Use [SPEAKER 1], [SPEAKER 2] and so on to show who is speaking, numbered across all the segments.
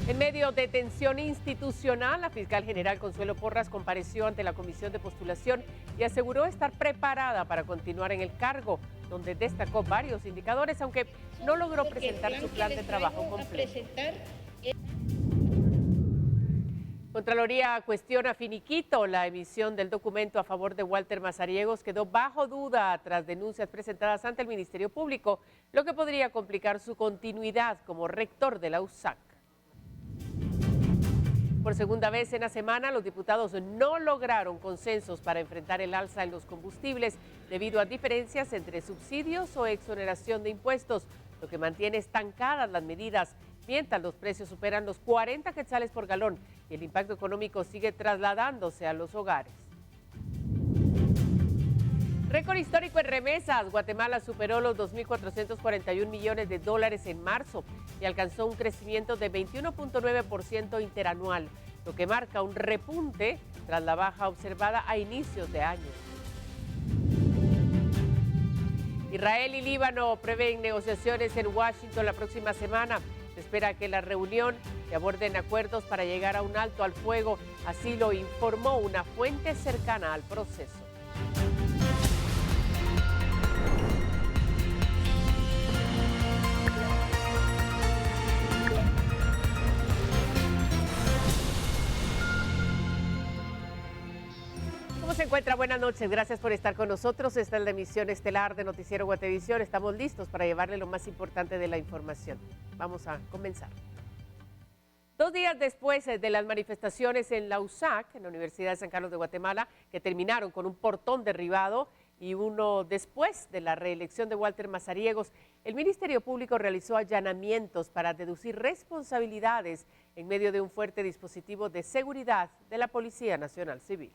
[SPEAKER 1] En medio de tensión institucional, la fiscal general Consuelo Porras compareció ante la comisión de postulación y aseguró estar preparada para continuar en el cargo, donde destacó varios indicadores, aunque no logró presentar su plan de trabajo completo. Contraloría cuestiona finiquito. La emisión del documento a favor de Walter Mazariegos quedó bajo duda tras denuncias presentadas ante el Ministerio Público, lo que podría complicar su continuidad como rector de la USAC. Por segunda vez en la semana, los diputados no lograron consensos para enfrentar el alza en los combustibles debido a diferencias entre subsidios o exoneración de impuestos, lo que mantiene estancadas las medidas, mientras los precios superan los 40 quetzales por galón y el impacto económico sigue trasladándose a los hogares. Récord histórico en remesas. Guatemala superó los 2.441 millones de dólares en marzo y alcanzó un crecimiento de 21.9% interanual, lo que marca un repunte tras la baja observada a inicios de año. Israel y Líbano prevén negociaciones en Washington la próxima semana. Se espera que la reunión se aborden acuerdos para llegar a un alto al fuego, así lo informó una fuente cercana al proceso. ¿Cómo se encuentra? Buenas noches, gracias por estar con nosotros. Esta es la emisión estelar de Noticiero Guatevisión. Estamos listos para llevarle lo más importante de la información. Vamos a comenzar. 2 días después de las manifestaciones en la USAC, en la Universidad de San Carlos de Guatemala, que terminaron con un portón derribado, y uno después de la reelección de Walter Mazariegos, el Ministerio Público realizó allanamientos para deducir responsabilidades en medio de un fuerte dispositivo de seguridad de la Policía Nacional Civil.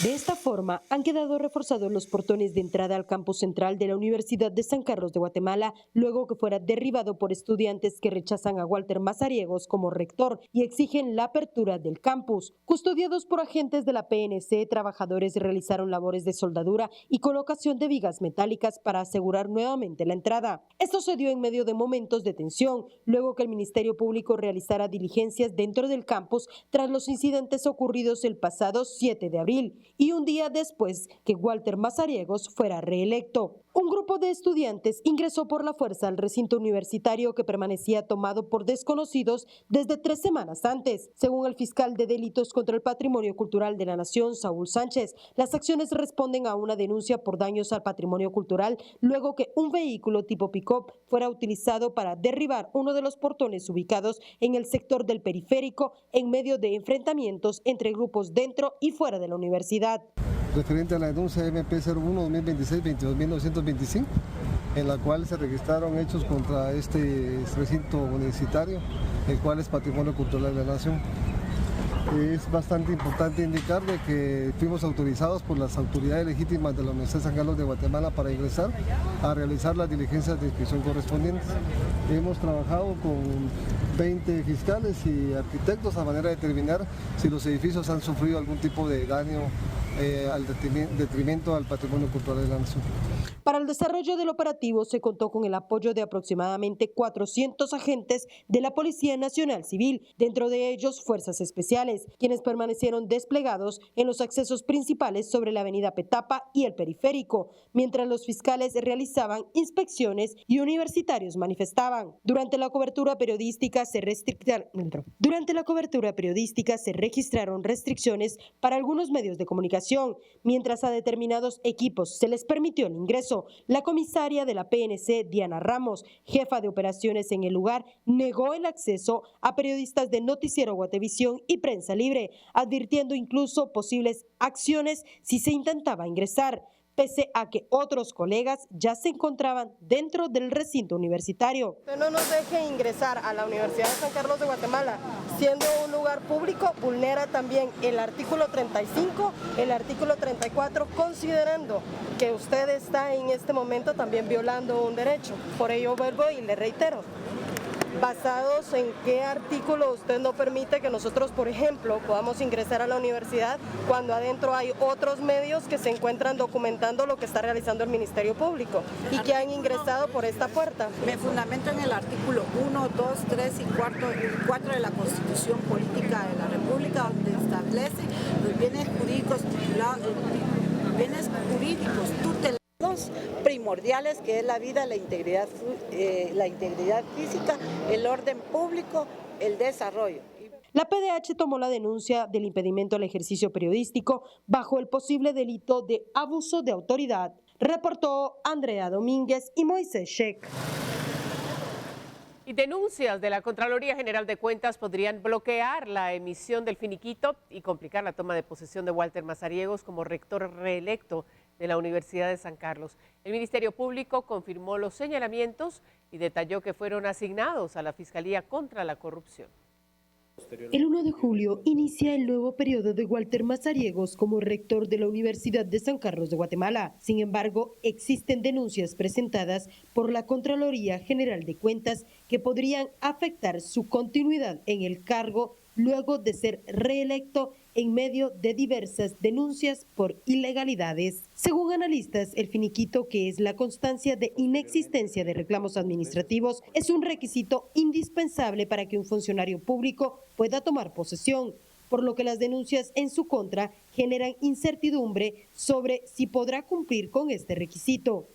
[SPEAKER 2] De esta forma, han quedado reforzados los portones de entrada al campus central de la Universidad de San Carlos de Guatemala, luego que fuera derribado por estudiantes que rechazan a Walter Mazariegos como rector y exigen la apertura del campus. Custodiados por agentes de la PNC, trabajadores realizaron labores de soldadura y colocación de vigas metálicas para asegurar nuevamente la entrada. Esto se dio en medio de momentos de tensión, luego que el Ministerio Público realizara diligencias dentro del campus tras los incidentes ocurridos el pasado 7 de abril. Y un día después que Walter Mazariegos fuera reelecto. Un grupo de estudiantes ingresó por la fuerza al recinto universitario que permanecía tomado por desconocidos desde 3 semanas antes. Según el fiscal de Delitos contra el Patrimonio Cultural de la Nación, Saúl Sánchez, las acciones responden a una denuncia por daños al patrimonio cultural luego que un vehículo tipo pick-up fuera utilizado para derribar uno de los portones ubicados en el sector del periférico en medio de enfrentamientos entre grupos dentro y fuera de la universidad.
[SPEAKER 3] Referente a la denuncia MP01-2026-22.925, en la cual se registraron hechos contra este recinto universitario, el cual es Patrimonio Cultural de la Nación. Es bastante importante indicar de que fuimos autorizados por las autoridades legítimas de la Universidad de San Carlos de Guatemala para ingresar a realizar las diligencias de inscripción correspondientes. Hemos trabajado con 20 fiscales y arquitectos a manera de determinar si los edificios han sufrido algún tipo de daño al detrimento al patrimonio cultural de la nación.
[SPEAKER 2] Para el desarrollo del operativo se contó con el apoyo de aproximadamente 400 agentes de la Policía Nacional Civil, dentro de ellos fuerzas especiales, quienes permanecieron desplegados en los accesos principales sobre la avenida Petapa y el periférico, mientras los fiscales realizaban inspecciones y universitarios manifestaban. Durante la cobertura periodística se registraron restricciones para algunos medios de comunicación, mientras a determinados equipos se les permitió el ingreso. La comisaria de la PNC, Diana Ramos, jefa de operaciones en el lugar, negó el acceso a periodistas de Noticiero Guatevisión y Prensa Libre, advirtiendo incluso posibles acciones si se intentaba ingresar, pese a que otros colegas ya se encontraban dentro del recinto universitario.
[SPEAKER 4] Que no nos deje ingresar a la Universidad de San Carlos de Guatemala, siendo un lugar público, vulnera también el artículo 35, el artículo 34, considerando que usted está en este momento también violando un derecho. Por ello vuelvo y le reitero, basados en qué artículo usted no permite que nosotros, por ejemplo, podamos ingresar a la universidad cuando adentro hay otros medios que se encuentran documentando lo que está realizando el Ministerio Público y que han ingresado por esta puerta.
[SPEAKER 5] Me fundamento en el artículo 1, 2, 3 y 4 de la Constitución Política de la República, donde establece los bienes jurídicos tutelados primordiales, que es la vida, la integridad física, el orden público, el desarrollo.
[SPEAKER 2] La PDH tomó la denuncia del impedimento al ejercicio periodístico bajo el posible delito de abuso de autoridad, reportó Andrea Domínguez y Moisés Sheck.
[SPEAKER 1] Y denuncias de la Contraloría General de Cuentas podrían bloquear la emisión del finiquito y complicar la toma de posesión de Walter Mazariegos como rector reelecto de la Universidad de San Carlos. El Ministerio Público confirmó los señalamientos y detalló que fueron asignados a la Fiscalía contra la Corrupción.
[SPEAKER 2] El 1 de julio inicia el nuevo periodo de Walter Mazariegos como rector de la Universidad de San Carlos de Guatemala. Sin embargo, existen denuncias presentadas por la Contraloría General de Cuentas que podrían afectar su continuidad en el cargo luego de ser reelecto en medio de diversas denuncias por ilegalidades. Según analistas, el finiquito, que es la constancia de inexistencia de reclamos administrativos, es un requisito indispensable para que un funcionario público pueda tomar posesión, por lo que las denuncias en su contra generan incertidumbre sobre si podrá cumplir con este requisito.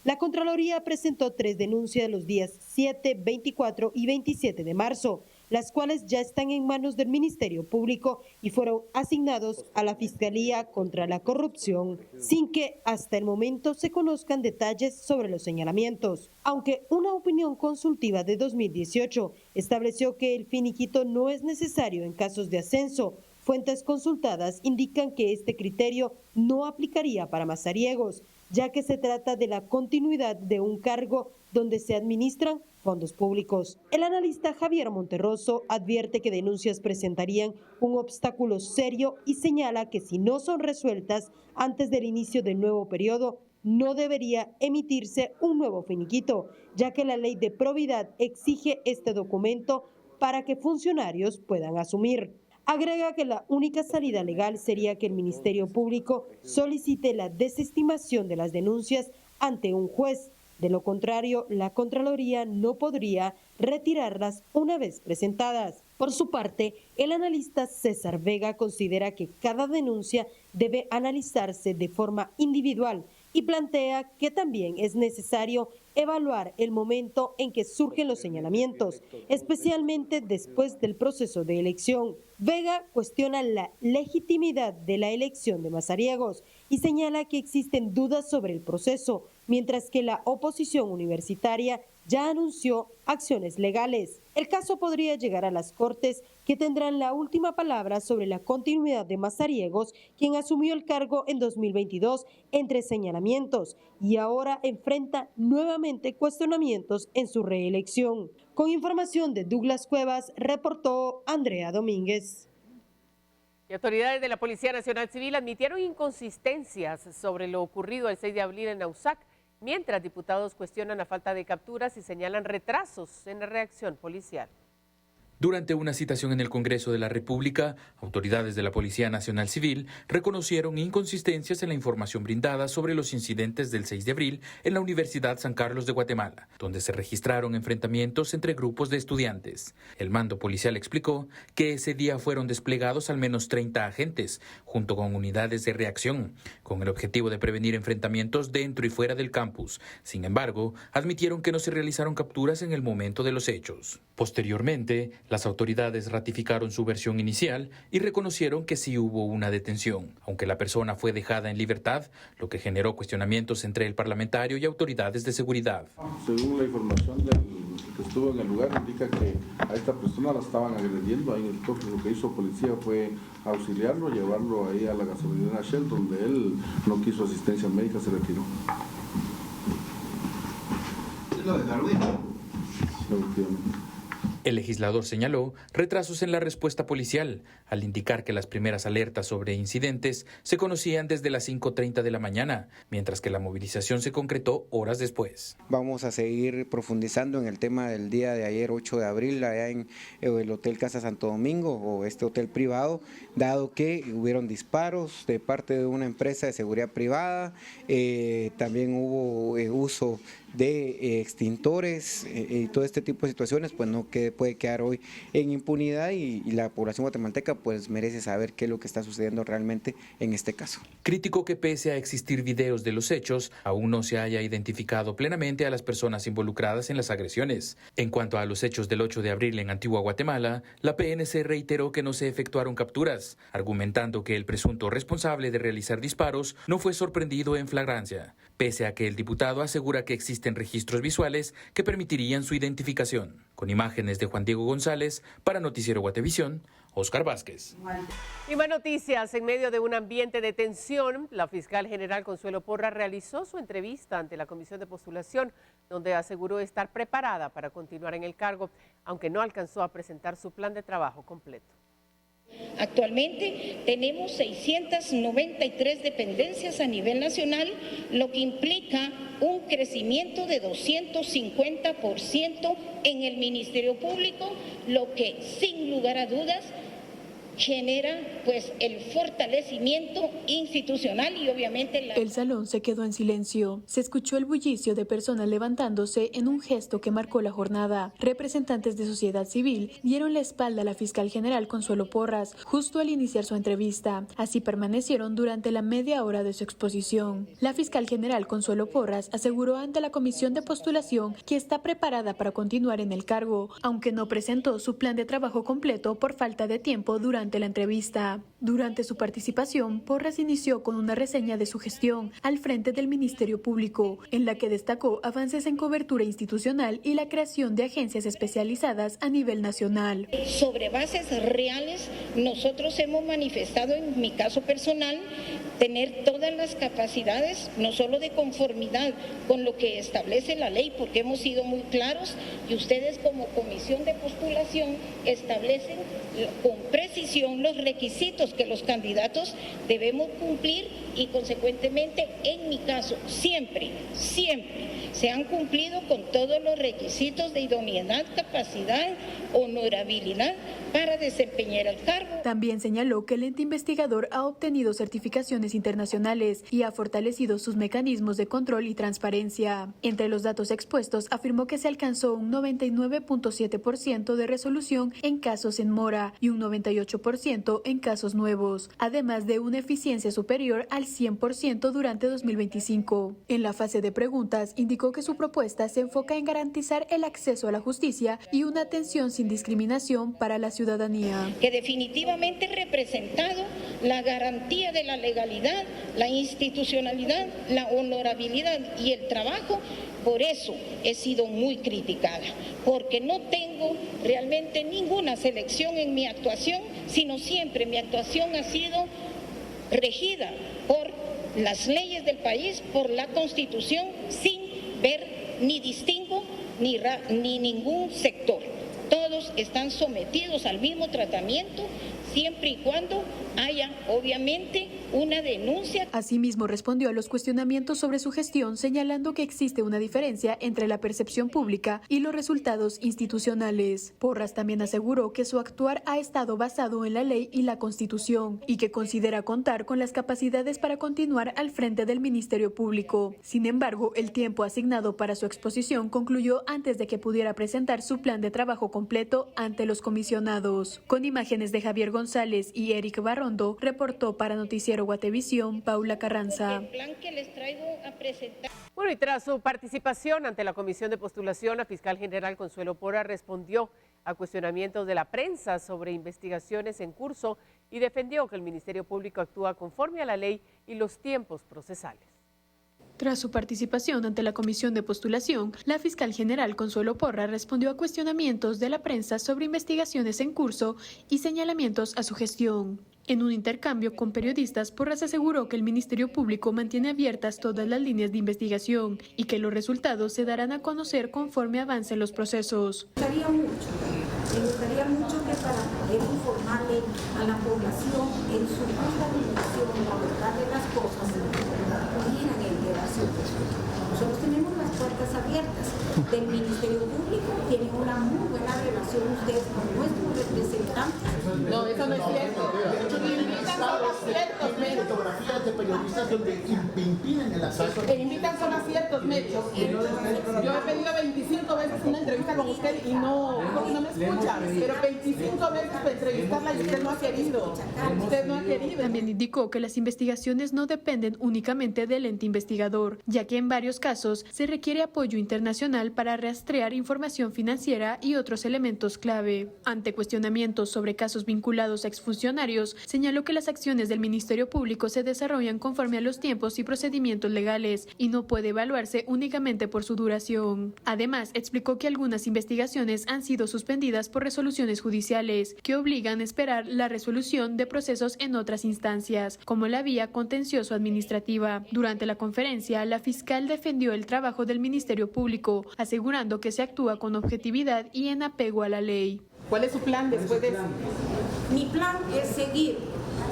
[SPEAKER 2] La Contraloría presentó 3 denuncias los días 7, 24 y 27 de marzo, las cuales ya están en manos del Ministerio Público y fueron asignados a la Fiscalía contra la Corrupción, sin que hasta el momento se conozcan detalles sobre los señalamientos. Aunque una opinión consultiva de 2018 estableció que el finiquito no es necesario en casos de ascenso, fuentes consultadas indican que este criterio no aplicaría para Mazariegos, ya que se trata de la continuidad de un cargo donde se administran fondos públicos. El analista Javier Monterroso advierte que denuncias presentarían un obstáculo serio y señala que si no son resueltas antes del inicio del nuevo periodo, no debería emitirse un nuevo finiquito, ya que la ley de probidad exige este documento para que funcionarios puedan asumir. Agrega que la única salida legal sería que el Ministerio Público solicite la desestimación de las denuncias ante un juez. De lo contrario, la Contraloría no podría retirarlas una vez presentadas. Por su parte, el analista César Vega considera que cada denuncia debe analizarse de forma individual y plantea que también es necesario evaluar el momento en que surgen los señalamientos, especialmente después del proceso de elección. Vega cuestiona la legitimidad de la elección de Mazariegos y señala que existen dudas sobre el proceso, mientras que la oposición universitaria ya anunció acciones legales. El caso podría llegar a las Cortes, que tendrán la última palabra sobre la continuidad de Mazariegos, quien asumió el cargo en 2022 entre señalamientos y ahora enfrenta nuevamente cuestionamientos en su reelección. Con información de Douglas Cuevas, reportó Andrea Domínguez.
[SPEAKER 1] Y autoridades de la Policía Nacional Civil admitieron inconsistencias sobre lo ocurrido el 6 de abril en Nausac, mientras diputados cuestionan la falta de capturas y señalan retrasos en la reacción policial.
[SPEAKER 6] Durante una citación en el Congreso de la República, autoridades de la Policía Nacional Civil reconocieron inconsistencias en la información brindada sobre los incidentes del 6 de abril en la Universidad San Carlos de Guatemala, donde se registraron enfrentamientos entre grupos de estudiantes. El mando policial explicó que ese día fueron desplegados al menos 30 agentes, junto con unidades de reacción, con el objetivo de prevenir enfrentamientos dentro y fuera del campus. Sin embargo, admitieron que no se realizaron capturas en el momento de los hechos. Posteriormente, las autoridades ratificaron su versión inicial y reconocieron que sí hubo una detención, aunque la persona fue dejada en libertad, lo que generó cuestionamientos entre el parlamentario y autoridades de seguridad.
[SPEAKER 7] Según la información que estuvo en el lugar, indica que a esta persona la estaban agrediendo ahí en el toque. Lo que hizo policía fue auxiliarlo, llevarlo ahí a la gasolinera Shell, donde él no quiso asistencia médica, se retiró.
[SPEAKER 8] ¿Es lo de Darwin?
[SPEAKER 7] Efectivamente.
[SPEAKER 6] El legislador señaló retrasos en la respuesta policial, al indicar que las primeras alertas sobre incidentes se conocían desde las 5:30 de la mañana, mientras que la movilización se concretó horas después.
[SPEAKER 8] Vamos a seguir profundizando en el tema del día de ayer, 8 de abril, allá en el Hotel Casa Santo Domingo, o este hotel privado, dado que hubieron disparos de parte de una empresa de seguridad privada, también hubo uso de extintores y todo este tipo de situaciones, pues no puede quedar hoy en impunidad y la población guatemalteca pues merece saber qué es lo que está sucediendo realmente en este caso.
[SPEAKER 6] Criticó que pese a existir videos de los hechos, aún no se haya identificado plenamente a las personas involucradas en las agresiones. En cuanto a los hechos del 8 de abril en Antigua Guatemala, la PNC reiteró que no se efectuaron capturas, argumentando que el presunto responsable de realizar disparos no fue sorprendido en flagrancia, pese a que el diputado asegura que existen registros visuales que permitirían su identificación. Con imágenes de Juan Diego González, para Noticiero Guatevisión, Oscar Vázquez.
[SPEAKER 1] Y más noticias. En medio de un ambiente de tensión, la fiscal general Consuelo Porras realizó su entrevista ante la Comisión de Postulación, donde aseguró estar preparada para continuar en el cargo, aunque no alcanzó a presentar su plan de trabajo completo.
[SPEAKER 9] Actualmente tenemos 693 dependencias a nivel nacional, lo que implica un crecimiento de 250% en el Ministerio Público, lo que sin lugar a dudas genera pues el fortalecimiento institucional y obviamente
[SPEAKER 10] El salón se quedó en silencio. Se escuchó el bullicio de personas levantándose en un gesto que marcó la jornada. Representantes de sociedad civil dieron la espalda a la fiscal general Consuelo Porras justo al iniciar su entrevista. Así permanecieron durante la media hora de su exposición. La fiscal general Consuelo Porras aseguró ante la Comisión de Postulación que está preparada para continuar en el cargo, aunque no presentó su plan de trabajo completo por falta de tiempo durante la entrevista. Durante su participación, Porras inició con una reseña de su gestión al frente del Ministerio Público, en la que destacó avances en cobertura institucional y la creación de agencias especializadas a nivel nacional.
[SPEAKER 9] Sobre bases reales, nosotros hemos manifestado, en mi caso personal, tener todas las capacidades, no solo de conformidad con lo que establece la ley, porque hemos sido muy claros y ustedes como Comisión de Postulación establecen con precisión los requisitos que los candidatos debemos cumplir y consecuentemente, en mi caso, siempre se han cumplido con todos los requisitos de idoneidad, capacidad, honorabilidad para desempeñar el cargo.
[SPEAKER 10] También señaló que el ente investigador ha obtenido certificaciones internacionales y ha fortalecido sus mecanismos de control y transparencia. Entre los datos expuestos, afirmó que se alcanzó un 99.7% de resolución en casos en mora y un 98% en casos nuevos, además de una eficiencia superior al 100% durante 2025. En la fase de preguntas, indicó que su propuesta se enfoca en garantizar el acceso a la justicia y una atención sin discriminación para la ciudadanía.
[SPEAKER 9] Que definitivamente ha representado la garantía de la legalidad, la institucionalidad, la honorabilidad y el trabajo. Por eso he sido muy criticada, porque no tengo realmente ninguna selección en mi actuación, sino siempre mi actuación ha sido regida por las leyes del país, por la Constitución, sin ver ni distingo ni ningún sector. Todos están sometidos al mismo tratamiento, siempre y cuando haya, obviamente, una denuncia.
[SPEAKER 10] Asimismo, respondió a los cuestionamientos sobre su gestión, señalando que existe una diferencia entre la percepción pública y los resultados institucionales. Porras también aseguró que su actuar ha estado basado en la ley y la Constitución y que considera contar con las capacidades para continuar al frente del Ministerio Público. Sin embargo, el tiempo asignado para su exposición concluyó antes de que pudiera presentar su plan de trabajo completo ante los comisionados. Con imágenes de Javier González y Eric Barrondo, reportó para Noticiero Guatevisión, Paula Carranza.
[SPEAKER 1] Bueno, y tras su participación ante la Comisión de Postulación, la fiscal general Consuelo Porras respondió a cuestionamientos de la prensa sobre investigaciones en curso y defendió que el Ministerio Público actúa conforme a la ley y los tiempos procesales.
[SPEAKER 10] Tras su participación ante la Comisión de Postulación, la fiscal general Consuelo Porras respondió a cuestionamientos de la prensa sobre investigaciones en curso y señalamientos a su gestión. En un intercambio con periodistas, Porras aseguró que el Ministerio Público mantiene abiertas todas las líneas de investigación y que los resultados se darán a conocer conforme avancen los procesos.
[SPEAKER 11] Gustaría mucho
[SPEAKER 5] Me gustaría mucho que para poder informarle a la población en su justa dimensión, la verdad de las cosas, pudieran enterarse. Nosotros tenemos las puertas abiertas del Ministerio Público, tienen una muy buena relación ustedes con nuestros representantes.
[SPEAKER 11] No, eso no es cierto. Invitan solo a ciertos medios.
[SPEAKER 12] Fotografías de periodistas donde impiden el acceso.
[SPEAKER 11] Invitan solo a ciertos medios. Yo he pedido 25 veces una entrevista con usted y no me escucha, pero 25 veces para entrevistarla y usted no ha querido. Usted no ha querido.
[SPEAKER 10] También indicó que las investigaciones no dependen únicamente del ente investigador, ya que en varios casos se requiere apoyo internacional para rastrear información financiera y otros elementos clave. Ante cuestionamientos sobre casos vinculados a exfuncionarios, señaló que las acciones del Ministerio Público se desarrollan conforme a los tiempos y procedimientos legales y no puede evaluarse únicamente por su duración. Además, explicó que algunas investigaciones han sido suspendidas por resoluciones judiciales que obligan a esperar la resolución de procesos en otras instancias, como la vía contencioso-administrativa. Durante la conferencia, la fiscal defendió el trabajo del Ministerio Público, asegurando que se actúa con objetividad y en apego a la ley.
[SPEAKER 11] ¿Cuál es su plan después de eso?
[SPEAKER 5] Mi plan es seguir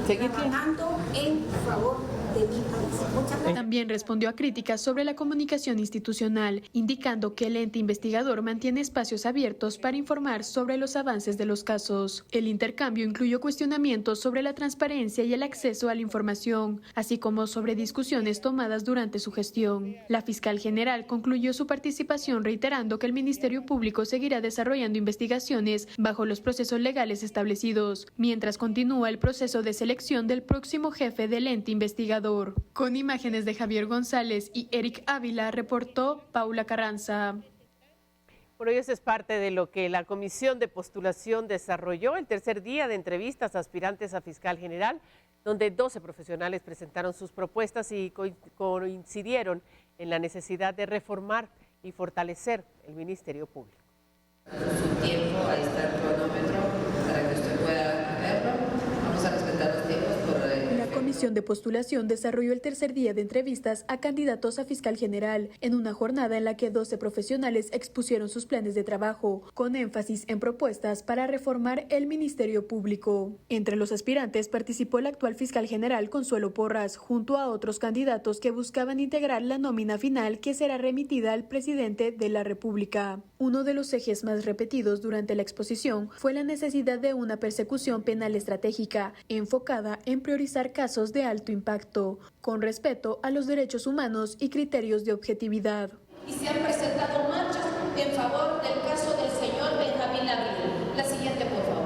[SPEAKER 5] trabajando en favor de mi país. Muchas gracias.
[SPEAKER 10] También respondió a críticas sobre la comunicación institucional, indicando que el ente investigador mantiene espacios abiertos para informar sobre los avances de los casos. El intercambio incluyó cuestionamientos sobre la transparencia y el acceso a la información, así como sobre discusiones tomadas durante su gestión. La fiscal general concluyó su participación reiterando que el Ministerio Público seguirá desarrollando investigaciones bajo los procesos legales establecidos, mientras continúa el proceso de selección del próximo jefe del ente investigador. Con imágenes de Javier González y Eric Ávila, reportó Paula Carranza.
[SPEAKER 1] Por ello, eso es parte de lo que la Comisión de Postulación desarrolló el tercer día de entrevistas a aspirantes a fiscal general, donde 12 profesionales presentaron sus propuestas y coincidieron en la necesidad de reformar y fortalecer el Ministerio Público.
[SPEAKER 13] Su tiempo, ahí está el cronómetro para que usted pueda verlo. Vamos a respetar los tiempos.
[SPEAKER 10] La Comisión de Postulación desarrolló el tercer día de entrevistas a candidatos a fiscal general en una jornada en la que 12 profesionales expusieron sus planes de trabajo, con énfasis en propuestas para reformar el Ministerio Público. Entre los aspirantes participó el actual fiscal general Consuelo Porras, junto a otros candidatos que buscaban integrar la nómina final que será remitida al presidente de la República. Uno de los ejes más repetidos durante la exposición fue la necesidad de una persecución penal estratégica, enfocada en priorizar casos de alto impacto, con respeto a los derechos humanos y criterios de objetividad.
[SPEAKER 9] Y se han presentado marchas en favor del caso del señor Benjamín Abril. La siguiente, por favor.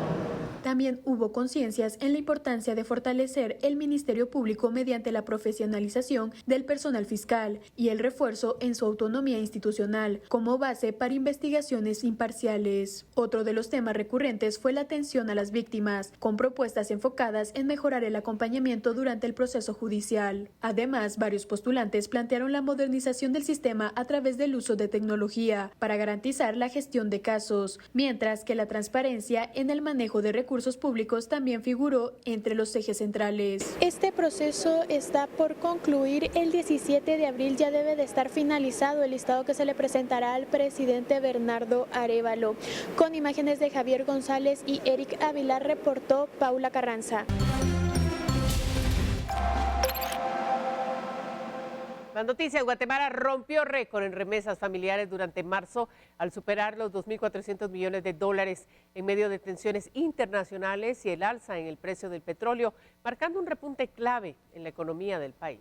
[SPEAKER 10] También hubo conciencias en la importancia de fortalecer el Ministerio Público mediante la profesionalización del personal fiscal y el refuerzo en su autonomía institucional como base para investigaciones imparciales. Otro de los temas recurrentes fue la atención a las víctimas, con propuestas enfocadas en mejorar el acompañamiento durante el proceso judicial. Además, varios postulantes plantearon la modernización del sistema a través del uso de tecnología para garantizar la gestión de casos, mientras que la transparencia en el manejo de recursos públicos también figuró entre los ejes centrales.
[SPEAKER 14] Este proceso está por concluir. El 17 de abril ya debe de estar finalizado el listado que se le presentará al presidente Bernardo Arévalo. Con imágenes de Javier González y Eric Ávila, reportó Paula Carranza.
[SPEAKER 1] Las noticias: Guatemala rompió récord en remesas familiares durante marzo al superar los 2.400 millones de dólares en medio de tensiones internacionales y el alza en el precio del petróleo, marcando un repunte clave en la economía del país.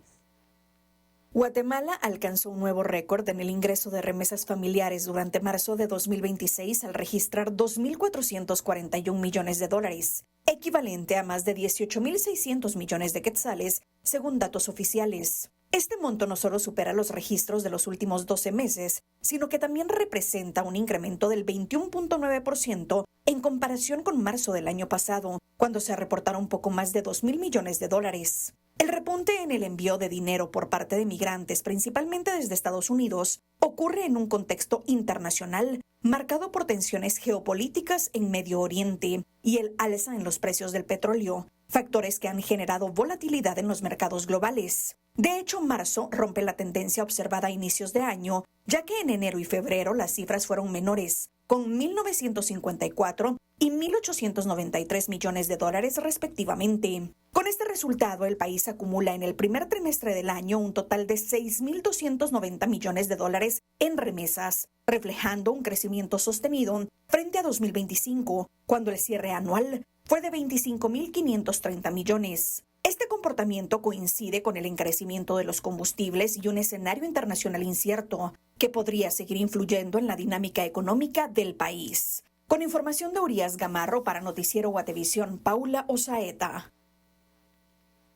[SPEAKER 15] Guatemala alcanzó un nuevo récord en el ingreso de remesas familiares durante marzo de 2026 al registrar 2.441 millones de dólares, equivalente a más de 18.600 millones de quetzales, según datos oficiales. Este monto no solo supera los registros de los últimos 12 meses, sino que también representa un incremento del 21.9% en comparación con marzo del año pasado, cuando se reportaron poco más de 2.000 millones de dólares. El repunte en el envío de dinero por parte de migrantes, principalmente desde Estados Unidos, ocurre en un contexto internacional marcado por tensiones geopolíticas en Medio Oriente y el alza en los precios del petróleo, factores que han generado volatilidad en los mercados globales. De hecho, marzo rompe la tendencia observada a inicios de año, ya que en enero y febrero las cifras fueron menores, con 1.954 y 1.893 millones de dólares respectivamente. Con este resultado, el país acumula en el primer trimestre del año un total de 6.290 millones de dólares en remesas, reflejando un crecimiento sostenido frente a 2025, cuando el cierre anual fue de 25.530 millones. Este comportamiento coincide con el encarecimiento de los combustibles y un escenario internacional incierto que podría seguir influyendo en la dinámica económica del país. Con información de Urias Gamarro para Noticiero Guatevisión, Paula Osaeta.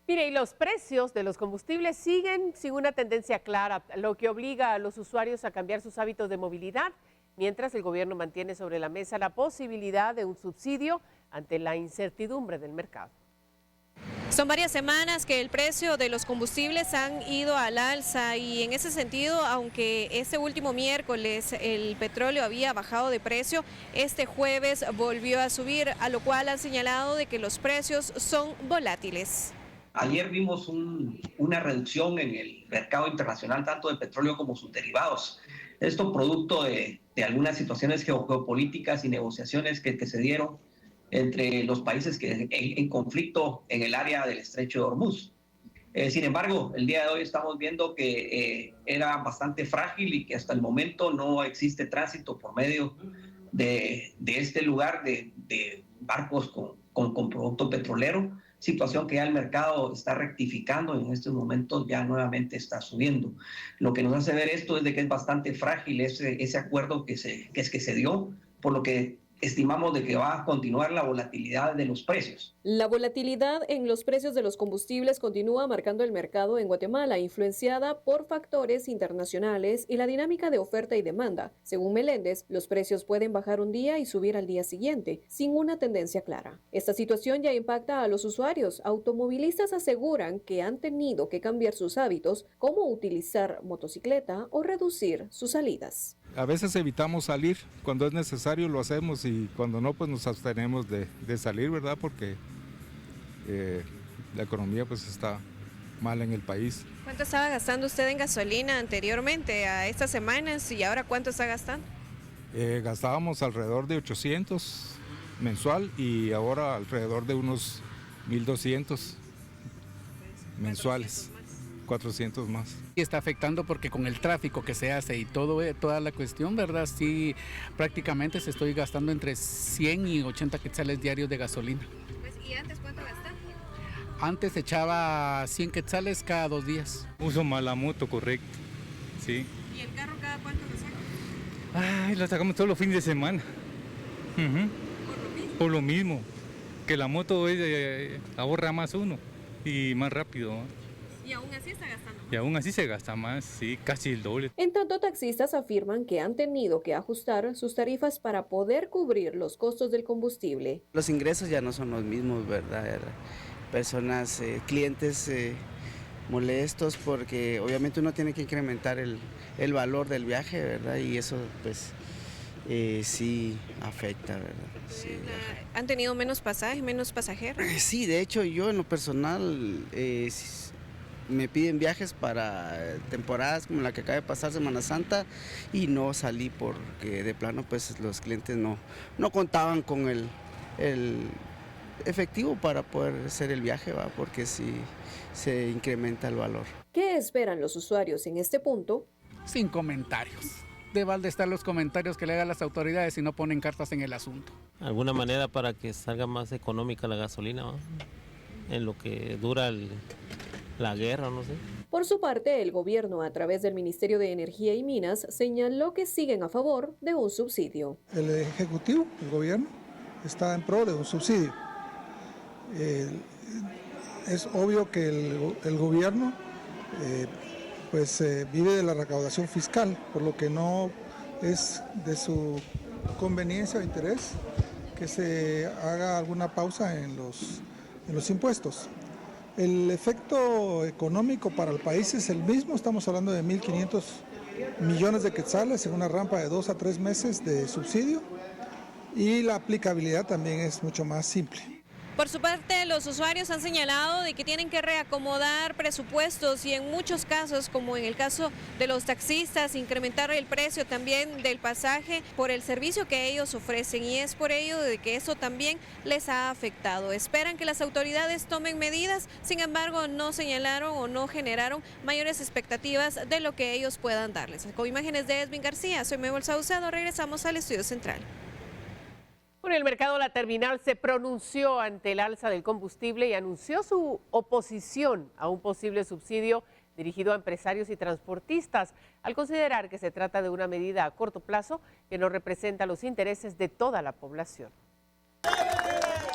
[SPEAKER 1] Mire, y los precios de los combustibles siguen sin una tendencia clara, lo que obliga a los usuarios a cambiar sus hábitos de movilidad, mientras el gobierno mantiene sobre la mesa la posibilidad de un subsidio ante la incertidumbre del mercado.
[SPEAKER 16] Son varias semanas que el precio de los combustibles han ido al alza y en ese sentido, aunque este último miércoles el petróleo había bajado de precio, este jueves volvió a subir, a lo cual han señalado de que los precios son volátiles.
[SPEAKER 17] Ayer vimos una reducción en el mercado internacional tanto de petróleo como sus derivados. Esto producto de algunas situaciones geopolíticas y negociaciones que se dieron entre los países que en conflicto en el área del Estrecho de Hormuz. Sin embargo, el día de hoy estamos viendo que era bastante frágil y que hasta el momento no existe tránsito por medio de este lugar de barcos con producto petrolero, situación que ya el mercado está rectificando y en estos momentos ya nuevamente está subiendo. Lo que nos hace ver esto es de que es bastante frágil ese acuerdo que se dio, por lo que estimamos de que va a continuar la volatilidad de los precios.
[SPEAKER 16] La volatilidad en los precios de los combustibles continúa marcando el mercado en Guatemala, influenciada por factores internacionales y la dinámica de oferta y demanda. Según Meléndez, los precios pueden bajar un día y subir al día siguiente, sin una tendencia clara. Esta situación ya impacta a los usuarios. Automovilistas aseguran que han tenido que cambiar sus hábitos, como utilizar motocicleta o reducir sus salidas.
[SPEAKER 18] A veces evitamos salir, cuando es necesario lo hacemos y cuando no, pues nos abstenemos de salir, ¿verdad? Porque la economía pues está mal en el país.
[SPEAKER 16] ¿Cuánto estaba gastando usted en gasolina anteriormente a estas semanas y ahora cuánto está gastando?
[SPEAKER 18] Gastábamos alrededor de 800 mensual y ahora alrededor de unos 1.200 mensuales. 400 más.
[SPEAKER 19] Y está afectando porque con el tráfico que se hace y toda la cuestión, ¿verdad? Sí, prácticamente se estoy gastando entre 100 y 80 quetzales diarios de gasolina.
[SPEAKER 16] Pues, ¿y antes cuánto gastaba?
[SPEAKER 19] Antes echaba 100 quetzales cada 2 días.
[SPEAKER 20] Uso más la moto, correcto, sí.
[SPEAKER 16] ¿Y el carro cada cuánto lo saca?
[SPEAKER 20] Ay, lo sacamos todos los fines de semana.
[SPEAKER 16] ¿Por lo mismo?
[SPEAKER 20] Por lo mismo, que la moto ahorra más uno y más rápido.
[SPEAKER 16] ¿Y aún así está gastando más?
[SPEAKER 20] Y aún así se gasta más, sí, casi el doble.
[SPEAKER 16] En tanto, taxistas afirman que han tenido que ajustar sus tarifas para poder cubrir los costos del combustible.
[SPEAKER 21] Los ingresos ya no son los mismos, ¿verdad? Personas, clientes molestos porque obviamente uno tiene que incrementar el valor del viaje, ¿verdad? Y eso pues sí afecta, ¿verdad? Sí,
[SPEAKER 16] ¿Han tenido menos pasajes, menos pasajeros?
[SPEAKER 21] Sí, de hecho yo en lo personal me piden viajes para temporadas como la que acaba de pasar Semana Santa y no salí porque de plano pues los clientes no contaban con el efectivo para poder hacer el viaje, ¿va? Porque sí se incrementa el valor.
[SPEAKER 16] ¿Qué esperan los usuarios en este punto?
[SPEAKER 19] Sin comentarios. De balde están los comentarios que le hagan las autoridades y no ponen cartas en el asunto.
[SPEAKER 22] ¿Alguna manera para que salga más económica la gasolina, ¿va? En lo que dura la guerra, no sé?
[SPEAKER 16] Por su parte, el gobierno, a través del Ministerio de Energía y Minas, señaló que siguen a favor de un subsidio.
[SPEAKER 23] El Ejecutivo, el gobierno, está en pro de un subsidio. Es obvio que el gobierno vive de la recaudación fiscal, por lo que no es de su conveniencia o interés que se haga alguna pausa en los impuestos. El efecto económico para el país es el mismo, estamos hablando de 1.500 millones de quetzales en una rampa de 2 a 3 meses de subsidio y la aplicabilidad también es mucho más simple.
[SPEAKER 2] Por su parte, los usuarios han señalado de que tienen que reacomodar presupuestos y en muchos casos, como en el caso de los taxistas, incrementar el precio también del pasaje por el servicio que ellos ofrecen, y es por ello de que eso también les ha afectado. Esperan que las autoridades tomen medidas, sin embargo no señalaron o no generaron mayores expectativas de lo que ellos puedan darles. Con imágenes de Edwin García, soy Mebol Saucedo, regresamos al estudio central.
[SPEAKER 1] Bueno, el mercado La Terminal se pronunció ante el alza del combustible y anunció su oposición a un posible subsidio dirigido a empresarios y transportistas, al considerar que se trata de una medida a corto plazo que no representa los intereses de toda la población.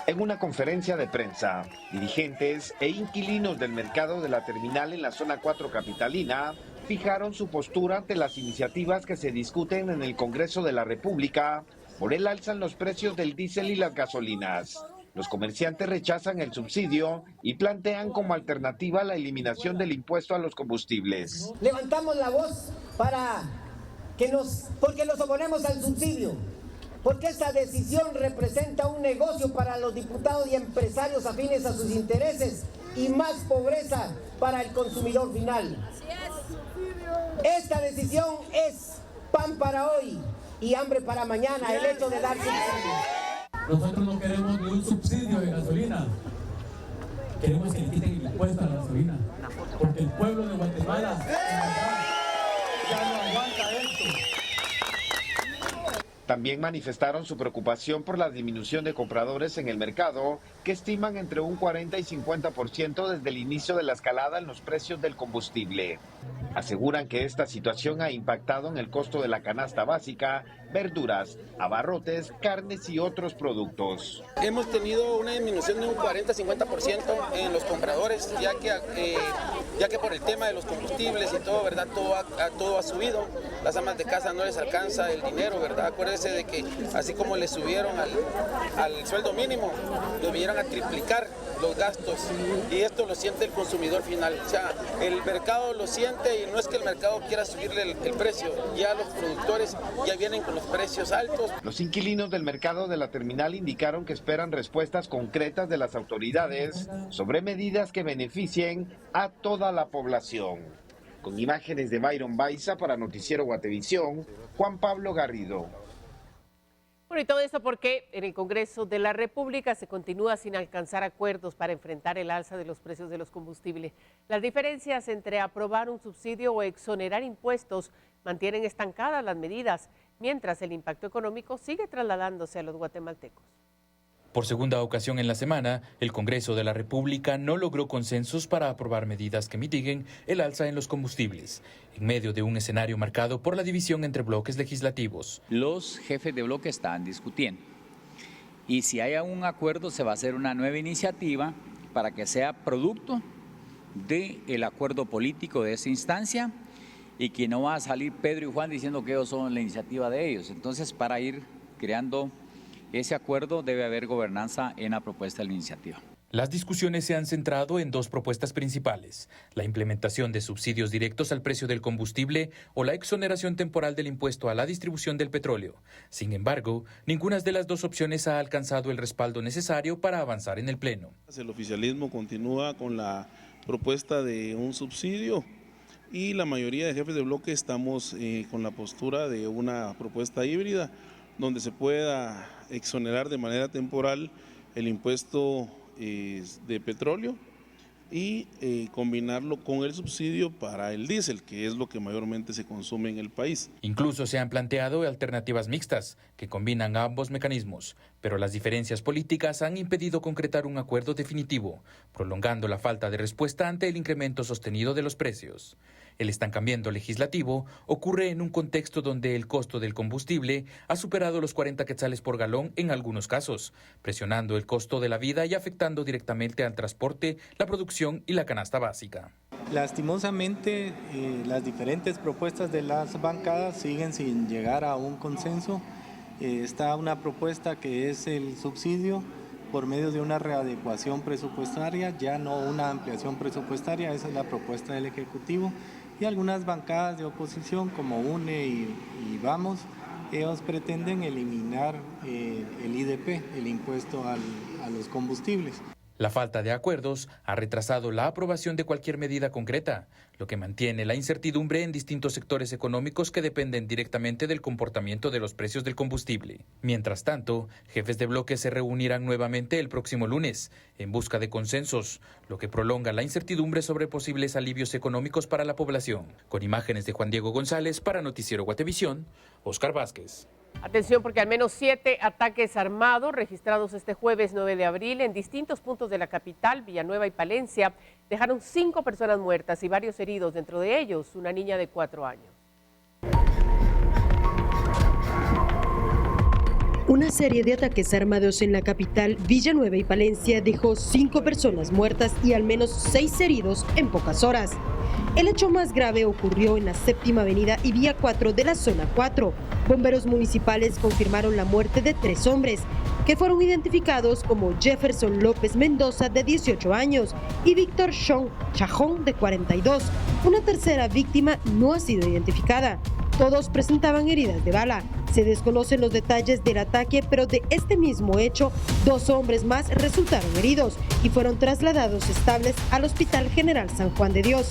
[SPEAKER 3] En una conferencia de prensa, dirigentes e inquilinos del mercado de La Terminal en la zona 4 capitalina fijaron su postura ante las iniciativas que se discuten en el Congreso de la República por el alza en los precios del diésel y las gasolinas. Los comerciantes rechazan el subsidio y plantean como alternativa la eliminación del impuesto a los combustibles.
[SPEAKER 4] Levantamos la voz porque nos oponemos al subsidio, porque esta decisión representa un negocio para los diputados y empresarios afines a sus intereses y más pobreza para el consumidor final. Esta decisión es pan para hoy y hambre para mañana, el hecho de dar subsidio.
[SPEAKER 24] Nosotros no queremos ni un subsidio de gasolina, queremos que le quiten el impuesto a la gasolina, porque el pueblo de Guatemala ya no aguanta esto.
[SPEAKER 3] También manifestaron su preocupación por la disminución de compradores en el mercado, que estiman entre un 40 y 50% desde el inicio de la escalada en los precios del combustible. Aseguran que esta situación ha impactado en el costo de la canasta básica, verduras, abarrotes, carnes y otros productos.
[SPEAKER 25] Hemos tenido una disminución de un 40-50% en los compradores, ya que por el tema de los combustibles y todo, ¿verdad? Todo ha subido. Las amas de casa no les alcanza el dinero, ¿verdad? Acuérdense de que así como le subieron al sueldo mínimo, lo vinieron a triplicar los gastos, y esto lo siente el consumidor final. O sea, el mercado lo siente, y no es que el mercado quiera subirle el precio, ya los productores ya vienen con los precios altos.
[SPEAKER 3] Los inquilinos del mercado de La Terminal indicaron que esperan respuestas concretas de las autoridades sobre medidas que beneficien a toda la población. Con imágenes de Byron Baiza para Noticiero Guatevisión, Juan Pablo Garrido.
[SPEAKER 1] Bueno, y todo esto porque en el Congreso de la República se continúa sin alcanzar acuerdos para enfrentar el alza de los precios de los combustibles. Las diferencias entre aprobar un subsidio o exonerar impuestos mantienen estancadas las medidas, mientras el impacto económico sigue trasladándose a los guatemaltecos.
[SPEAKER 6] Por segunda ocasión en la semana, el Congreso de la República no logró consensos para aprobar medidas que mitiguen el alza en los combustibles, en medio de un escenario marcado por la división entre bloques legislativos.
[SPEAKER 26] Los jefes de bloque están discutiendo, y si hay un acuerdo se va a hacer una nueva iniciativa para que sea producto del acuerdo político de esa instancia, y que no va a salir Pedro y Juan diciendo que ellos son la iniciativa de ellos. Entonces, para ir creando ese acuerdo debe haber gobernanza en la propuesta de la iniciativa.
[SPEAKER 6] Las discusiones se han centrado en dos propuestas principales: la implementación de subsidios directos al precio del combustible o la exoneración temporal del impuesto a la distribución del petróleo. Sin embargo, ninguna de las dos opciones ha alcanzado el respaldo necesario para avanzar en el Pleno.
[SPEAKER 7] El oficialismo continúa con la propuesta de un subsidio, y la mayoría de jefes de bloque estamos con la postura de una propuesta híbrida, donde se pueda exonerar de manera temporal el impuesto de petróleo y combinarlo con el subsidio para el diésel, que es lo que mayormente se consume en el país.
[SPEAKER 6] Incluso se han planteado alternativas mixtas que combinan ambos mecanismos, pero las diferencias políticas han impedido concretar un acuerdo definitivo, prolongando la falta de respuesta ante el incremento sostenido de los precios. El estancamiento legislativo ocurre en un contexto donde el costo del combustible ha superado los 40 quetzales por galón en algunos casos, presionando el costo de la vida y afectando directamente al transporte, la producción y la canasta básica.
[SPEAKER 27] Lastimosamente, las diferentes propuestas de las bancadas siguen sin llegar a un consenso. Está una propuesta que es el subsidio por medio de una readecuación presupuestaria, ya no una ampliación presupuestaria. Esa es la propuesta del Ejecutivo, y algunas bancadas de oposición como UNE y Vamos ellos pretenden eliminar el IDP, el impuesto a los combustibles.
[SPEAKER 6] La falta de acuerdos ha retrasado la aprobación de cualquier medida concreta, lo que mantiene la incertidumbre en distintos sectores económicos que dependen directamente del comportamiento de los precios del combustible. Mientras tanto, jefes de bloque se reunirán nuevamente el próximo lunes en busca de consensos, lo que prolonga la incertidumbre sobre posibles alivios económicos para la población. Con imágenes de Juan Diego González para Noticiero Guatevisión, Oscar Vázquez.
[SPEAKER 1] Atención, porque al menos 7 ataques armados registrados este jueves 9 de abril en distintos puntos de la capital, Villanueva y Palencia, dejaron 5 personas muertas y varios heridos, dentro de ellos una niña de 4 años.
[SPEAKER 5] Una serie de ataques armados en la capital, Villanueva y Palencia, dejó 5 personas muertas y al menos 6 heridos en pocas horas. El hecho más grave ocurrió en la Séptima Avenida y Vía 4 de la Zona 4. Bomberos municipales confirmaron la muerte de 3 hombres, que fueron identificados como Jefferson López Mendoza, de 18 años, y Víctor Sean Chajón, de 42. Una tercera víctima no ha sido identificada. Todos presentaban heridas de bala. Se desconocen los detalles del ataque, pero de este mismo hecho, 2 hombres más resultaron heridos y fueron trasladados estables al Hospital General San Juan de Dios.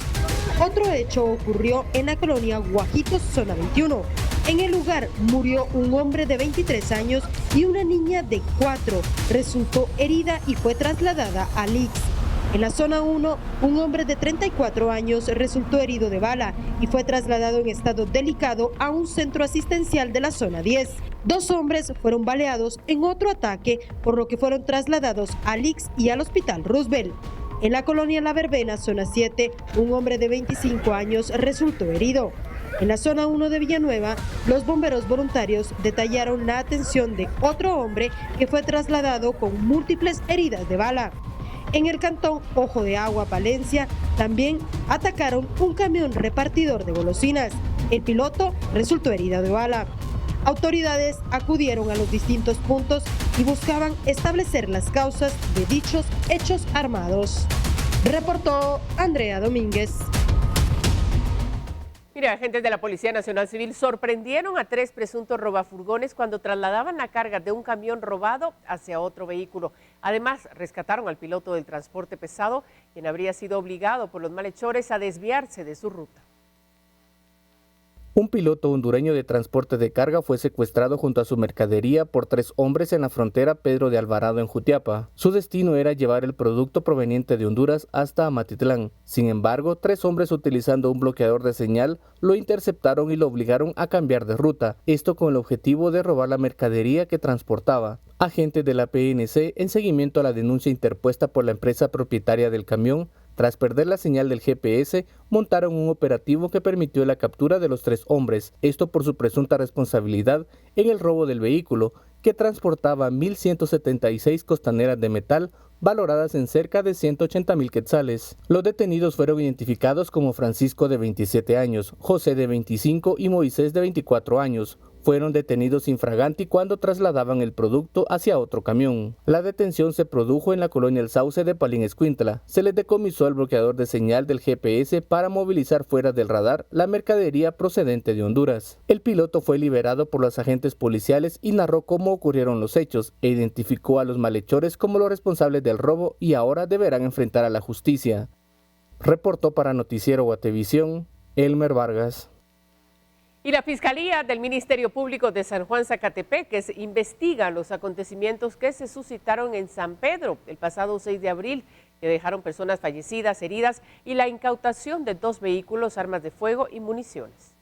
[SPEAKER 5] Otro hecho ocurrió en la colonia Guajitos, Zona 21. En el lugar murió un hombre de 23 años y una niña de 4. Resultó herida y fue trasladada al ICS. En la Zona 1, un hombre de 34 años resultó herido de bala y fue trasladado en estado delicado a un centro asistencial de la Zona 10. 2 hombres fueron baleados en otro ataque, por lo que fueron trasladados al ICS y al Hospital Roosevelt. En la colonia La Verbena, Zona 7, un hombre de 25 años resultó herido. En la Zona 1 de Villanueva, los bomberos voluntarios detallaron la atención de otro hombre que fue trasladado con múltiples heridas de bala. En el cantón Ojo de Agua, Palencia, también atacaron un camión repartidor de golosinas. El piloto resultó herido de bala. Autoridades acudieron a los distintos puntos y buscaban establecer las causas de dichos hechos armados. Reportó Andrea Domínguez.
[SPEAKER 1] Mire, agentes de la Policía Nacional Civil sorprendieron a 3 presuntos robafurgones cuando trasladaban la carga de un camión robado hacia otro vehículo. Además, rescataron al piloto del transporte pesado, quien habría sido obligado por los malhechores a desviarse de su ruta.
[SPEAKER 8] Un piloto hondureño de transporte de carga fue secuestrado junto a su mercadería por 3 hombres en la frontera Pedro de Alvarado en Jutiapa. Su destino era llevar el producto proveniente de Honduras hasta Amatitlán. Sin embargo, 3 hombres utilizando un bloqueador de señal lo interceptaron y lo obligaron a cambiar de ruta, esto con el objetivo de robar la mercadería que transportaba. Agentes de la PNC, en seguimiento a la denuncia interpuesta por la empresa propietaria del camión, tras perder la señal del GPS, montaron un operativo que permitió la captura de los 3 hombres, esto por su presunta responsabilidad en el robo del vehículo, que transportaba 1.176 costaneras de metal valoradas en cerca de 180,000 quetzales. Los detenidos fueron identificados como Francisco, de 27 años, José, de 25 y Moisés, de 24 años. Fueron detenidos infraganti cuando trasladaban el producto hacia otro camión. La detención se produjo en la colonia El Sauce de Palín Escuintla. Se les decomisó el bloqueador de señal del GPS para movilizar fuera del radar la mercadería procedente de Honduras. El piloto fue liberado por los agentes policiales y narró cómo ocurrieron los hechos e identificó a los malhechores como los responsables del robo y ahora deberán enfrentar a la justicia. Reportó para Noticiero Guatevisión, Elmer Vargas.
[SPEAKER 1] Y la Fiscalía del Ministerio Público de San Juan Zacatepeques investiga los acontecimientos que se suscitaron en San Pedro el pasado 6 de abril, que dejaron personas fallecidas, heridas y la incautación de 2 vehículos, armas de fuego y municiones.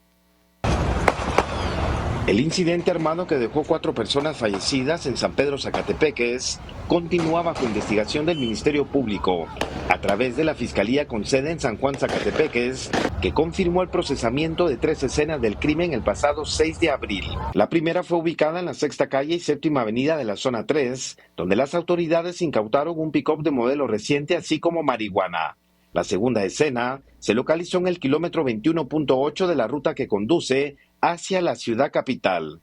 [SPEAKER 3] El incidente armado que dejó 4 personas fallecidas en San Pedro Zacatepeques continúa bajo investigación del Ministerio Público a través de la Fiscalía con sede en San Juan Zacatepeques, que confirmó el procesamiento de 3 escenas del crimen el pasado 6 de abril. La primera fue ubicada en la Sexta Calle y Séptima Avenida de la Zona 3, donde las autoridades incautaron un pick-up de modelo reciente así como marihuana. La segunda escena se localizó en el kilómetro 21.8 de la ruta que conduce hacia la ciudad capital.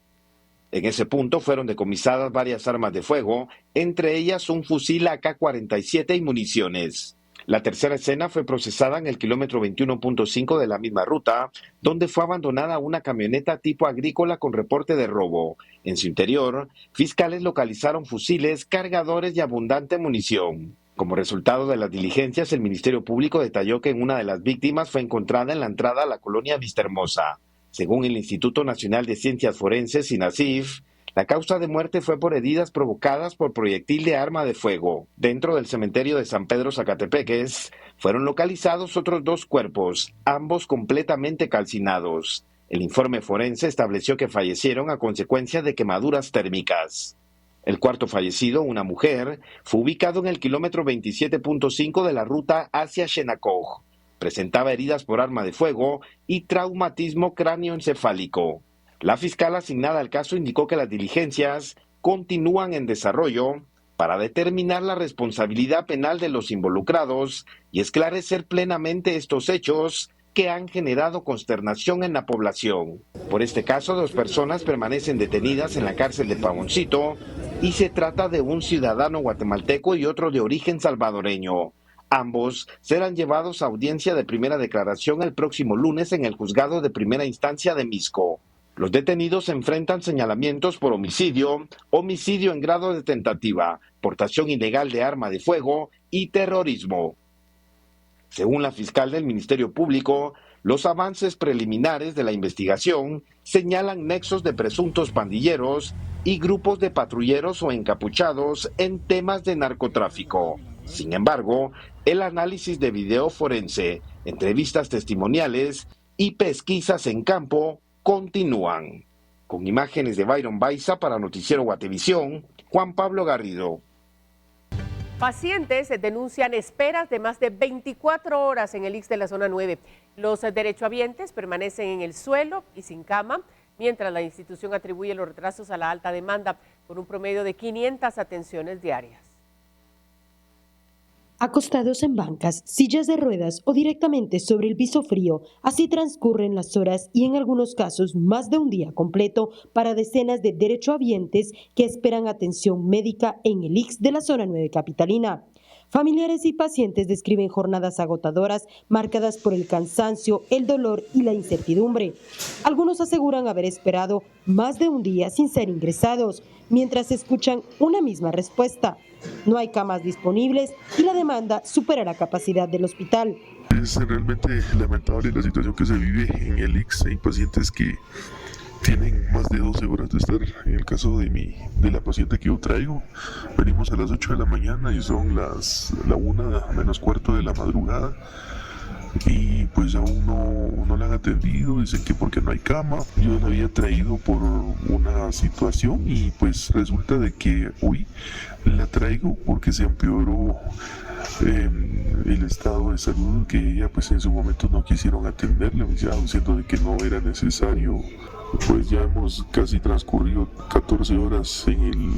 [SPEAKER 3] En ese punto fueron decomisadas varias armas de fuego, entre ellas un fusil AK-47 y municiones. La tercera escena fue procesada en el kilómetro 21.5 de la misma ruta, donde fue abandonada una camioneta tipo agrícola con reporte de robo. En su interior, fiscales localizaron fusiles, cargadores y abundante munición. Como resultado de las diligencias, el Ministerio Público detalló que una de las víctimas fue encontrada en la entrada a la colonia Vistahermosa. Según el Instituto Nacional de Ciencias Forenses, INACIF, la causa de muerte fue por heridas provocadas por proyectil de arma de fuego. Dentro del cementerio de San Pedro Zacatepeques fueron localizados otros 2 cuerpos, ambos completamente calcinados. El informe forense estableció que fallecieron a consecuencia de quemaduras térmicas. El cuarto fallecido, una mujer, fue ubicado en el kilómetro 27.5 de la ruta hacia Xenacoj. Presentaba heridas por arma de fuego y traumatismo cráneoencefálico. La fiscal asignada al caso indicó que las diligencias continúan en desarrollo para determinar la responsabilidad penal de los involucrados y esclarecer plenamente estos hechos que han generado consternación en la población. Por este caso, 2 personas permanecen detenidas en la cárcel de Pavoncito y se trata de un ciudadano guatemalteco y otro de origen salvadoreño. Ambos serán llevados a audiencia de primera declaración el próximo lunes en el juzgado de primera instancia de Misco. Los detenidos enfrentan señalamientos por homicidio, homicidio en grado de tentativa, portación ilegal de arma de fuego y terrorismo. Según la fiscal del Ministerio Público, los avances preliminares de la investigación señalan nexos de presuntos pandilleros y grupos de patrulleros o encapuchados en temas de narcotráfico. Sin embargo, el análisis de video forense, entrevistas testimoniales y pesquisas en campo continúan. Con imágenes de Byron Baiza para Noticiero Guatevisión, Juan Pablo Garrido.
[SPEAKER 1] Pacientes denuncian esperas de más de 24 horas en el ICS de la zona 9. Los derechohabientes permanecen en el suelo y sin cama, mientras la institución atribuye los retrasos a la alta demanda, con un promedio de 500 atenciones diarias.
[SPEAKER 5] Acostados en bancas, sillas de ruedas o directamente sobre el piso frío, así transcurren las horas y en algunos casos más de un día completo para decenas de derechohabientes que esperan atención médica en el ICS de la zona 9 capitalina. Familiares y pacientes describen jornadas agotadoras marcadas por el cansancio, el dolor y la incertidumbre. Algunos aseguran haber esperado más de un día sin ser ingresados, mientras escuchan una misma respuesta: no hay camas disponibles y la demanda supera la capacidad del hospital.
[SPEAKER 9] Es realmente lamentable la situación que se vive en el ICS. Hay pacientes que tienen más de 12 horas de estar. En el caso de la paciente que yo traigo, venimos a las 8 de la mañana y son la 1:45 de la madrugada. Y pues aún no la han atendido, dicen que porque no hay cama. Yo la había traído por una situación y pues resulta de que hoy la traigo porque se empeoró el estado de salud, que ella pues en su momento no quisieron atenderla, ya diciendo de que no era necesario. Pues ya hemos casi transcurrido 14 horas en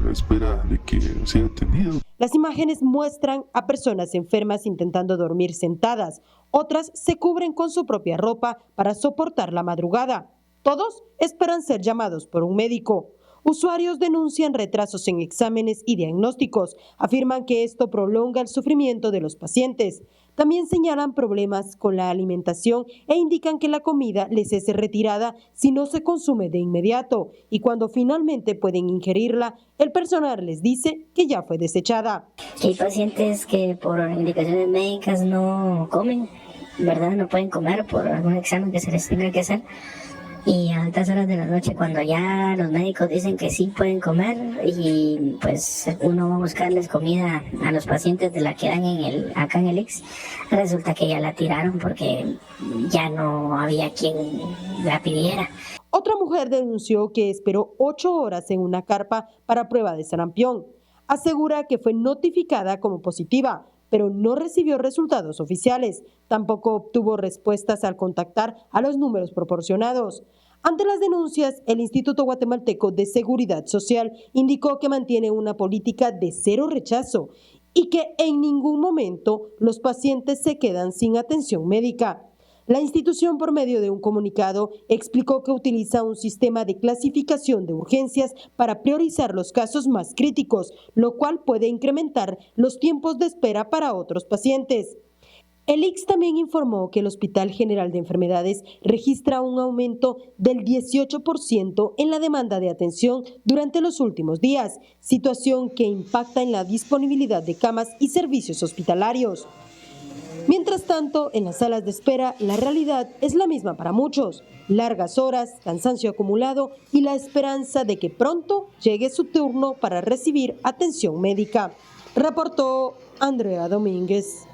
[SPEAKER 9] la espera de que sea atendido.
[SPEAKER 5] Las imágenes muestran a personas enfermas intentando dormir sentadas. Otras se cubren con su propia ropa para soportar la madrugada. Todos esperan ser llamados por un médico. Usuarios denuncian retrasos en exámenes y diagnósticos. Afirman que esto prolonga el sufrimiento de los pacientes. También señalan problemas con la alimentación e indican que la comida les es retirada si no se consume de inmediato. Y cuando finalmente pueden ingerirla, el personal les dice que ya fue desechada.
[SPEAKER 10] Hay pacientes que por indicaciones médicas no comen, ¿verdad? No pueden comer por algún examen que se les tenga que hacer. Y a altas horas de la noche, cuando ya los médicos dicen que sí pueden comer, y pues uno va a buscarles comida a los pacientes de la que dan acá en el ICS, resulta que ya la tiraron porque ya no había quien la pidiera.
[SPEAKER 5] Otra mujer denunció que esperó 8 horas en una carpa para prueba de sarampión. Asegura que fue notificada como positiva, pero no recibió resultados oficiales. Tampoco obtuvo respuestas al contactar a los números proporcionados. Ante las denuncias, el Instituto Guatemalteco de Seguridad Social indicó que mantiene una política de cero rechazo y que en ningún momento los pacientes se quedan sin atención médica. La institución, por medio de un comunicado, explicó que utiliza un sistema de clasificación de urgencias para priorizar los casos más críticos, lo cual puede incrementar los tiempos de espera para otros pacientes. El ICS también informó que el Hospital General de Enfermedades registra un aumento del 18% en la demanda de atención durante los últimos días, situación que impacta en la disponibilidad de camas y servicios hospitalarios. Mientras tanto, en las salas de espera, la realidad es la misma para muchos. Largas horas, cansancio acumulado y la esperanza de que pronto llegue su turno para recibir atención médica. Reportó Andrea Domínguez.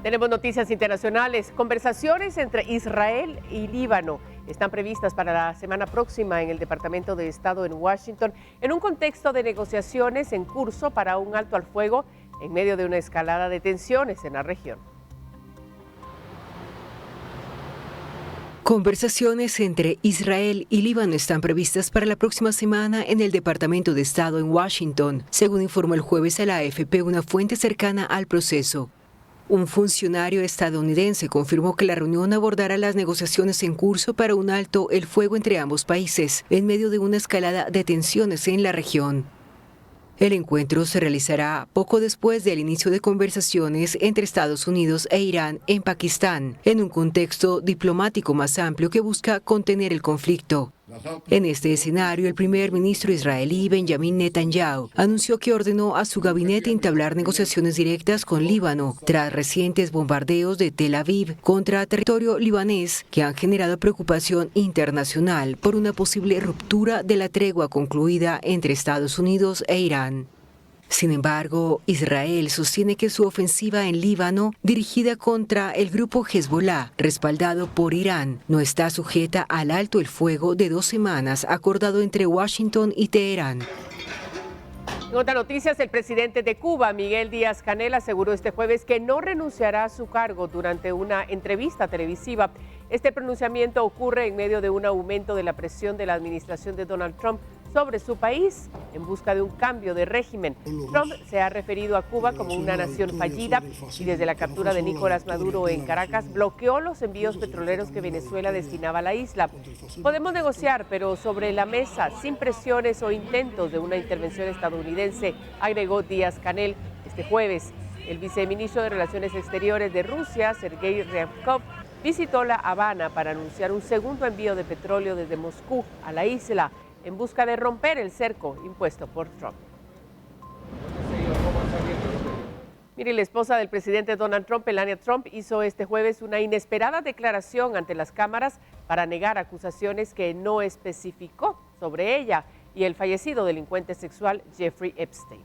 [SPEAKER 1] Tenemos noticias internacionales. Conversaciones entre Israel y Líbano están previstas para la semana próxima en el Departamento de Estado en Washington, en un contexto de negociaciones en curso para un alto al fuego en medio de una escalada de tensiones en la región.
[SPEAKER 11] Conversaciones entre Israel y Líbano están previstas para la próxima semana en el Departamento de Estado en Washington, según informó el jueves a la AFP una fuente cercana al proceso. Un funcionario estadounidense confirmó que la reunión abordará las negociaciones en curso para un alto el fuego entre ambos países, en medio de una escalada de tensiones en la región. El encuentro se realizará poco después del inicio de conversaciones entre Estados Unidos e Irán en Pakistán, en un contexto diplomático más amplio que busca contener el conflicto. En este escenario, el primer ministro israelí Benjamin Netanyahu anunció que ordenó a su gabinete entablar negociaciones directas con Líbano tras recientes bombardeos de Tel Aviv contra territorio libanés que han generado preocupación internacional por una posible ruptura de la tregua concluida entre Estados Unidos e Irán. Sin embargo, Israel sostiene que su ofensiva en Líbano, dirigida contra el grupo Hezbollah, respaldado por Irán, no está sujeta al alto el fuego de 2 semanas acordado entre Washington y Teherán.
[SPEAKER 1] En otras noticias, el presidente de Cuba, Miguel Díaz-Canel, aseguró este jueves que no renunciará a su cargo durante una entrevista televisiva. Este pronunciamiento ocurre en medio de un aumento de la presión de la administración de Donald Trump sobre su país en busca de un cambio de régimen. Trump se ha referido a Cuba como una nación fallida y desde la captura de Nicolás Maduro en Caracas bloqueó los envíos petroleros que Venezuela destinaba a la isla. Podemos negociar, pero sobre la mesa, sin presiones o intentos de una intervención estadounidense, agregó Díaz-Canel este jueves. El viceministro de Relaciones Exteriores de Rusia, Sergei Ryabkov, visitó La Habana para anunciar un segundo envío de petróleo desde Moscú a la isla, en busca de romper el cerco impuesto por Trump. Mire, la esposa del presidente Donald Trump, Melania Trump, hizo este jueves una inesperada declaración ante las cámaras para negar acusaciones que no especificó sobre ella y el fallecido delincuente sexual Jeffrey Epstein.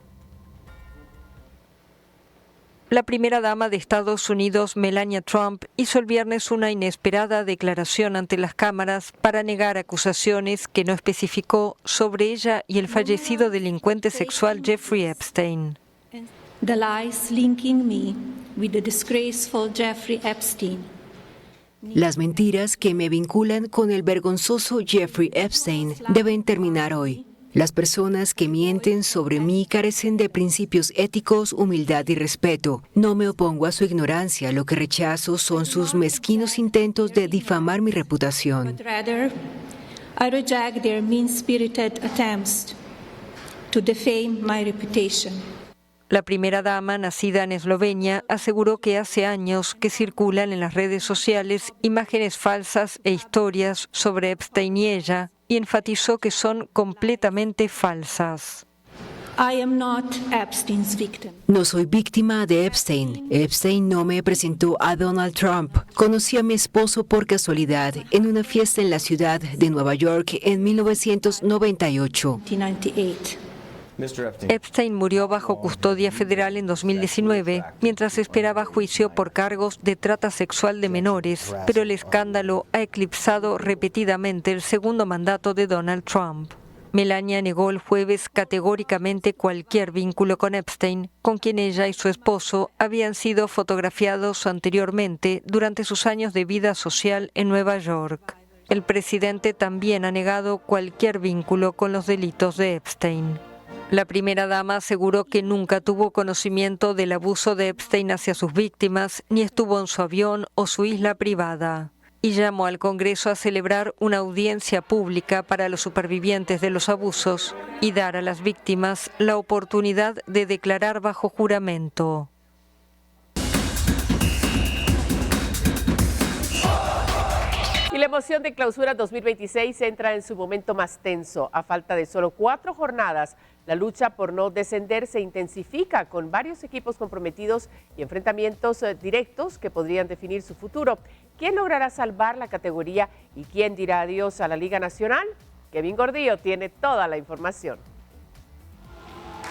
[SPEAKER 12] La primera dama de Estados Unidos, Melania Trump, hizo el viernes una inesperada declaración ante las cámaras para negar acusaciones que no especificó sobre ella y el fallecido delincuente sexual Jeffrey Epstein.
[SPEAKER 13] The lies linking me with the disgraceful Jeffrey Epstein.
[SPEAKER 11] Las mentiras que me vinculan con el vergonzoso Jeffrey Epstein deben terminar hoy. Las personas que mienten sobre mí carecen de principios éticos, humildad y respeto. No me opongo a su ignorancia, lo que rechazo son sus mezquinos intentos de difamar mi reputación.
[SPEAKER 13] I reject their mean-spirited attempts to defame my reputation.
[SPEAKER 12] La primera dama, nacida en Eslovenia, aseguró que hace años que circulan en las redes sociales imágenes falsas e historias sobre Epstein y ella, y enfatizó que son completamente falsas.
[SPEAKER 13] I am not Epstein's victim.
[SPEAKER 11] No soy víctima de Epstein. Epstein no me presentó a Donald Trump. Conocí a mi esposo por casualidad en una fiesta en la ciudad de Nueva York en 1998.
[SPEAKER 12] Epstein murió bajo custodia federal en 2019, mientras esperaba juicio por cargos de trata sexual de menores, pero el escándalo ha eclipsado repetidamente el segundo mandato de Donald Trump. Melania negó el jueves categóricamente cualquier vínculo con Epstein, con quien ella y su esposo habían sido fotografiados anteriormente durante sus años de vida social en Nueva York. El presidente también ha negado cualquier vínculo con los delitos de Epstein. La primera dama aseguró que nunca tuvo conocimiento del abuso de Epstein hacia sus víctimas, ni estuvo en su avión o su isla privada, y llamó al Congreso a celebrar una audiencia pública para los supervivientes de los abusos y dar a las víctimas la oportunidad de declarar bajo juramento.
[SPEAKER 1] Y la emoción de Clausura 2026 entra en su momento más tenso. A falta de solo 4 jornadas, la lucha por no descender se intensifica con varios equipos comprometidos y enfrentamientos directos que podrían definir su futuro. ¿Quién logrará salvar la categoría y quién dirá adiós a la Liga Nacional? Kevin Gordillo tiene toda la información.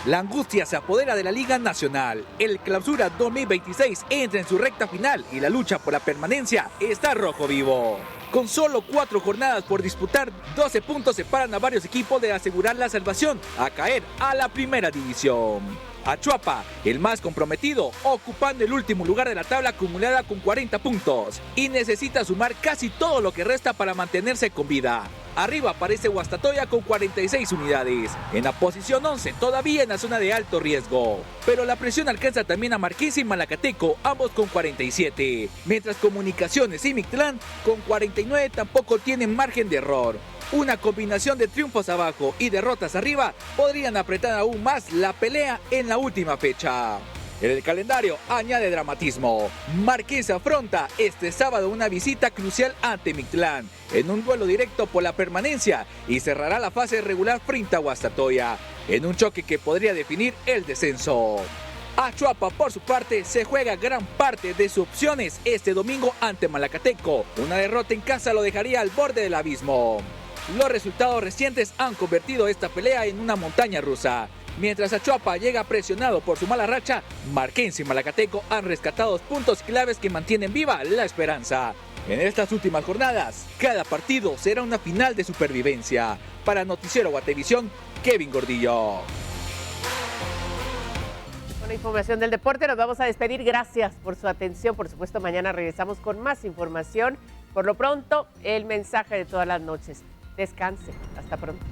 [SPEAKER 14] La angustia se apodera de la Liga Nacional. El Clausura 2026 entra en su recta final y la lucha por la permanencia está rojo vivo. Con solo 4 jornadas por disputar, 12 puntos separan a varios equipos de asegurar la salvación a caer a la primera división. Achuapa, el más comprometido, ocupando el último lugar de la tabla acumulada con 40 puntos y necesita sumar casi todo lo que resta para mantenerse con vida. Arriba aparece Guastatoya con 46 unidades, en la posición 11, todavía en la zona de alto riesgo. Pero la presión alcanza también a Marqués y Malacateco, ambos con 47, mientras Comunicaciones y Mictlán con 49 tampoco tienen margen de error. Una combinación de triunfos abajo y derrotas arriba podrían apretar aún más la pelea en la última fecha. El calendario añade dramatismo. Marqués afronta este sábado una visita crucial ante Mictlán en un duelo directo por la permanencia y cerrará la fase regular frente a Guastatoya en un choque que podría definir el descenso. Achuapa, por su parte, se juega gran parte de sus opciones este domingo ante Malacateco. Una derrota en casa lo dejaría al borde del abismo. Los resultados recientes han convertido esta pelea en una montaña rusa. Mientras Achuapa llega presionado por su mala racha, Marquense y Malacateco han rescatado puntos claves que mantienen viva la esperanza. En estas últimas jornadas, cada partido será una final de supervivencia. Para Noticiero Guatevisión, Kevin Gordillo.
[SPEAKER 1] Con la información del deporte nos vamos a despedir. Gracias por su atención. Por supuesto, mañana regresamos con más información. Por lo pronto, el mensaje de todas las noches. Descanse. Hasta pronto.